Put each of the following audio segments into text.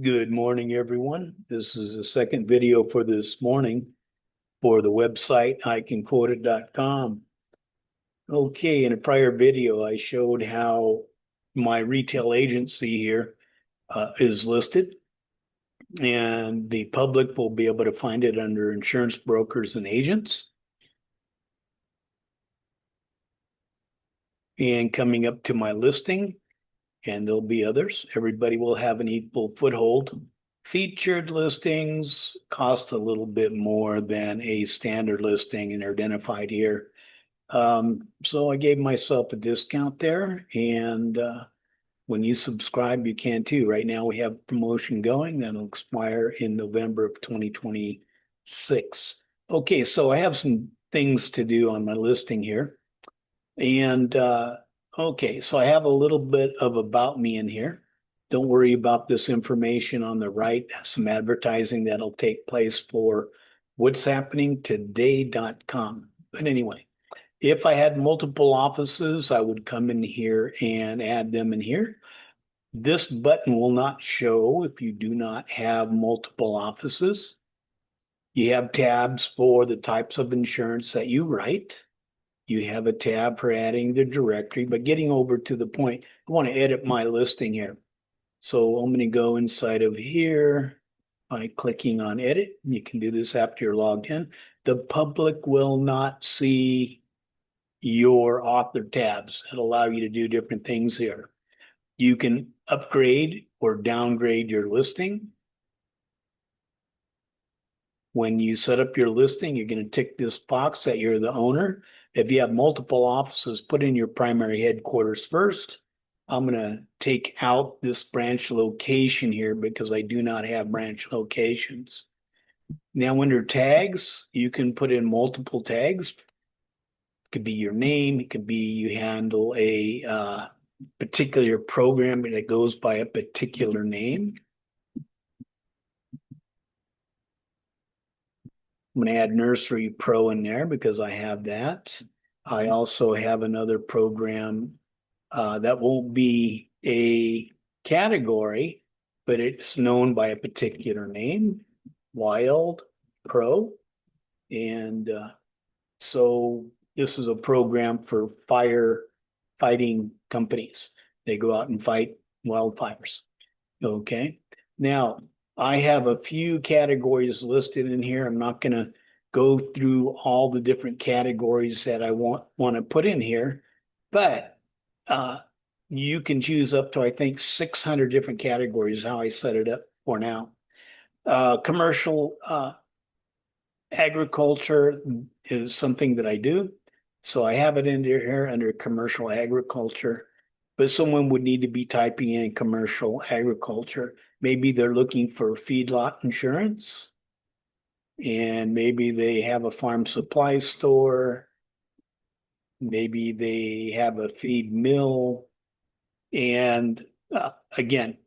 Good morning, everyone. This is the second video for this morning for the website icanquote.com. Okay, in a prior video, I showed how my retail agency here is listed, and the public will be able to find it under insurance brokers and agents. And coming up to my listing, and there'll be others. Everybody will have an equal foothold. Featured listings cost a little bit more than a standard listing and are identified here. So I gave myself a discount there, and when you subscribe, you can too. Right now we have a promotion going that'll expire in November of 2026. Okay, so I have some things to do on my listing here. And okay, so I have a little bit of about me in here. Don't worry about this information on the right. Some advertising that'll take place for what's happening today.com. But anyway, if I had multiple offices, I would come in here and add them in here. This button will not show if you do not have multiple offices. You have tabs for the types of insurance that you write. You have a tab for adding the directory, but getting over to the point, I want to edit my listing here. So I'm going to go inside of here by clicking on edit. You can do this after you're logged in. The public will not see your author tabs that allow you to do different things here. You can upgrade or downgrade your listing. When you set up your listing, you're going to tick this box that you're the owner. If you have multiple offices, put in your primary headquarters first. I'm going to take out this branch location here because I do not have branch locations. Now, under tags, you can put in multiple tags. It could be your name. It could be you handle a particular program that goes by a particular name. I'm going to add Nursery Pro in there because I have that. I also have another program that won't be a category, but it's known by a particular name, Wild Pro. And so this is a program for fire fighting companies. They go out and fight wildfires. Okay. Now, I have a few categories listed in here. I'm not going to go through all the different categories that I want to put in here, but you can choose up to, I think, 600 different categories, how I set it up for now. Commercial agriculture is something that I do. So I have it in here under commercial agriculture, but someone would need to be typing in commercial agriculture. Maybe they're looking for feedlot insurance, and maybe they have a farm supply store. Maybe they have a feed mill. And again,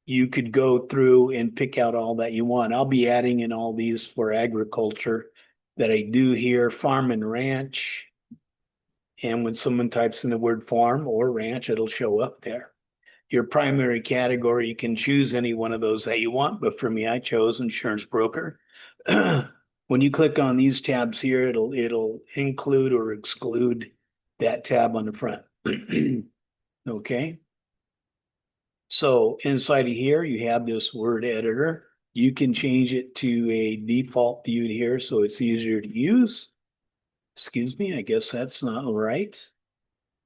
you could go through and pick out all that you want. I'll be adding in all these for agriculture that I do here, farm and ranch. And when someone types in the word farm or ranch, it'll show up there. Your primary category, you can choose any one of those that you want, but for me, I chose insurance broker. When you click on these tabs here, it'll include or exclude that tab on the front. Okay. So inside of here, you have this word editor. You can change it to a default view here so it's easier to use. Excuse me, I guess that's not right.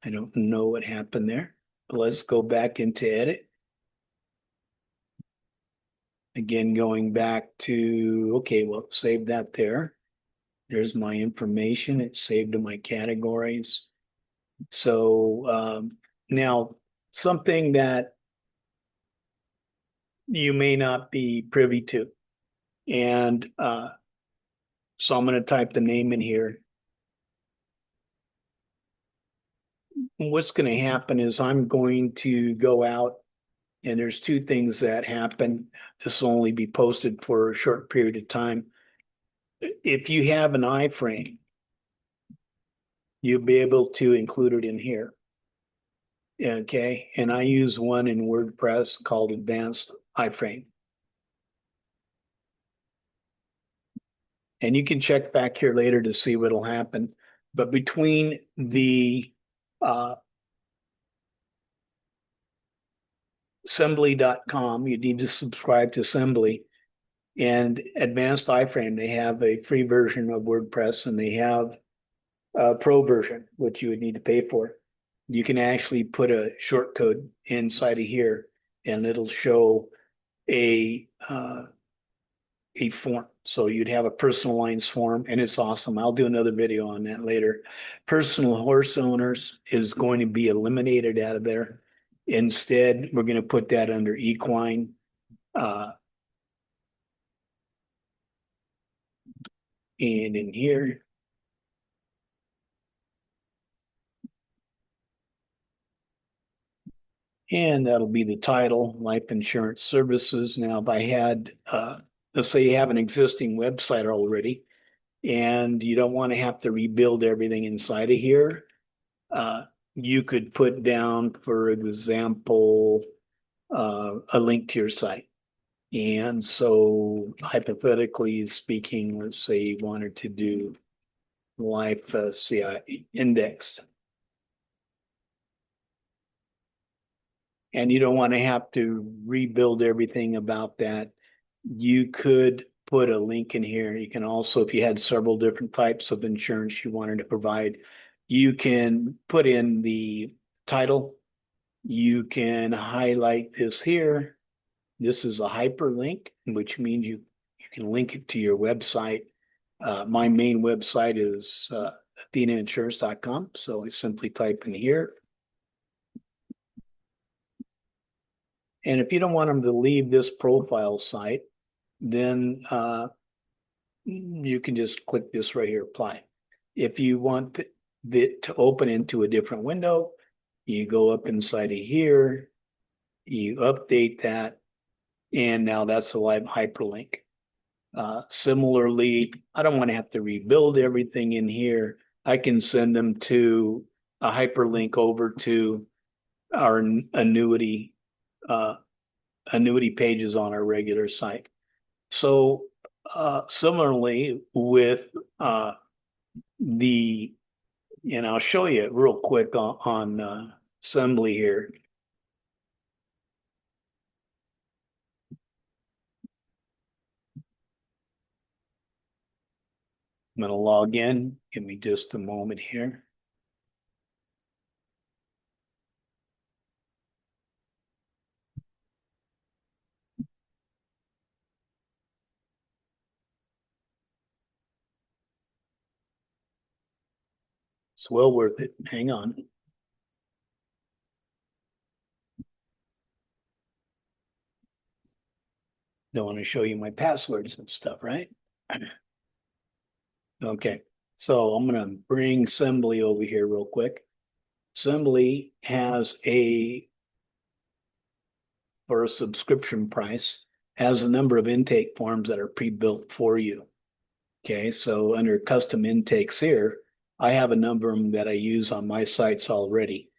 I don't know what happened there. But let's go back into edit. Again, going back to, okay, well, save that there. There's my information. It's saved to my categories. So now something that you may not be privy to. And so I'm going to type the name in here. What's going to happen is I'm going to go out, and there's two things that happen. This will only be posted for a short period of time. If you have an iframe, you'll be able to include it in here. Okay. And I use one in WordPress called Advanced iframe. And you can check back here later to see what'll happen. But between the sembley.com, you need to subscribe to Sembley, and Advanced iFrame, they have a free version of WordPress, and they have a pro version, which you would need to pay for. You can actually put a short code inside of here, and it'll show a form. So you'd have a personalized form, and it's awesome. I'll do another video on that later. Personal horse owners is going to be eliminated out of there. Instead, we're going to put that under equine. And in here, and that'll be the title, life insurance services. Now, if I had, let's say you have an existing website already, and you don't want to have to rebuild everything inside of here, you could put down, for example, a link to your site. And so, hypothetically speaking, let's say you wanted to do life CI index. And you don't want to have to rebuild everything about that. You could put a link in here. You can also, if you had several different types of insurance you wanted to provide, you can put in the title. You can highlight this here. This is a hyperlink, which means you can link it to your website. My main website is athenainsurance.com. So I simply type in here. And if you don't want them to leave this profile site, then you can just click this right here, apply. If you want it to open into a different window, you go up inside of here, you update that, and now that's a live hyperlink. Similarly, I don't want to have to rebuild everything in here. I can send them to a hyperlink over to our annuity pages on our regular site. So similarly with and I'll show you real quick on Sembley here. I'm going to log in. Give me just a moment here. It's well worth it. Hang on. Don't want to show you my passwords and stuff, right? Okay. So I'm going to bring Sembley over here real quick. Sembley has for a subscription price, has a number of intake forms that are pre-built for you. Okay, so under custom intakes here, I have a number of them that I use on my sites already.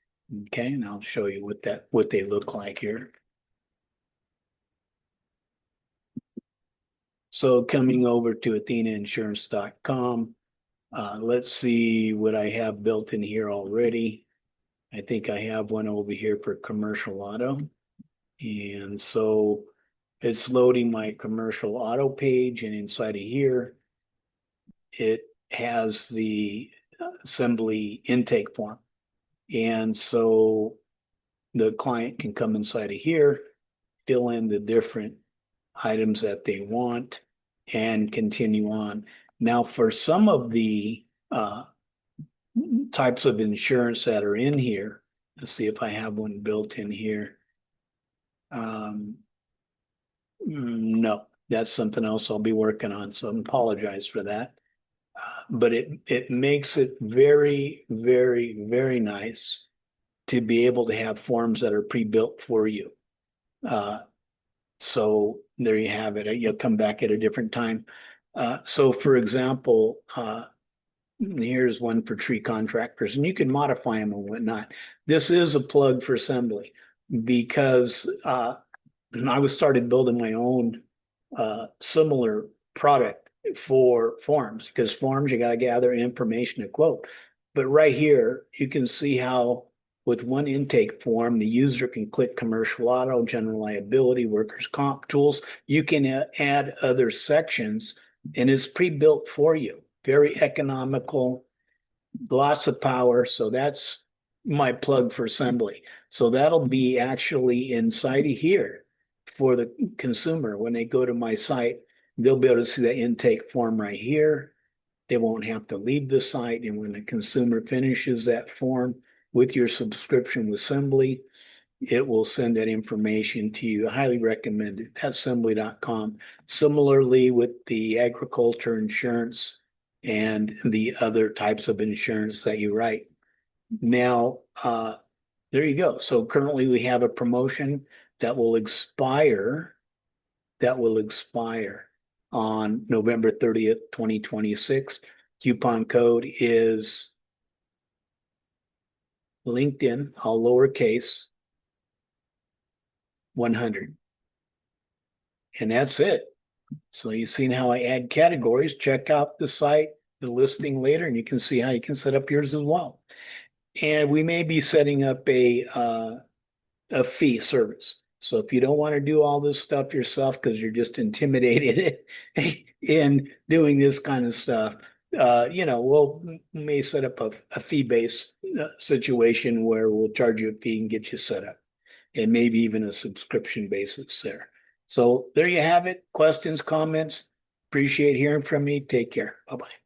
Okay, and I'll show you what they look like here. So coming over to athenainsurance.com, let's see what I have built in here already. I think I have one over here for commercial auto. And so it's loading my commercial auto page, and inside of here, it has the Sembley intake form. And so the client can come inside of here, fill in the different items that they want, and continue on. Now, for some of the types of insurance that are in here, let's see if I have one built in here. No, that's something else I'll be working on, so I apologize for that. But it makes it very, very, very nice to be able to have forms that are pre-built for you. So there you have it. You'll come back at a different time. So for example, here's one for tree contractors, and you can modify them and whatnot. This is a plug for Sembley because I was started building my own similar product for forms, because forms, you got to gather information to quote. But right here, you can see how with one intake form, the user can click commercial auto, general liability, workers' comp tools. You can add other sections, and it's pre-built for you. Very economical, lots of power. So that's my plug for Sembley. So that'll be actually inside of here for the consumer. When they go to my site, they'll be able to see the intake form right here. They won't have to leave the site. And when the consumer finishes that form with your subscription with Sembley, it will send that information to you. I highly recommend it. That's sembley.com. Similarly with the agriculture insurance and the other types of insurance that you write. Now, there you go. So currently we have a promotion that will expire on November 30th, 2026. Coupon code is LinkedIn, all lowercase, 100. And that's it. So you've seen how I add categories. Check out the site, the listing later, and you can see how you can set up yours as well. And we may be setting up a fee service. So if you don't want to do all this stuff yourself because you're just intimidated in doing this kind of stuff, we'll may set up a fee-based situation where we'll charge you a fee and get you set up, and maybe even a subscription basis there. So there you have it. Questions, comments? Appreciate hearing from me. Take care. Bye-bye.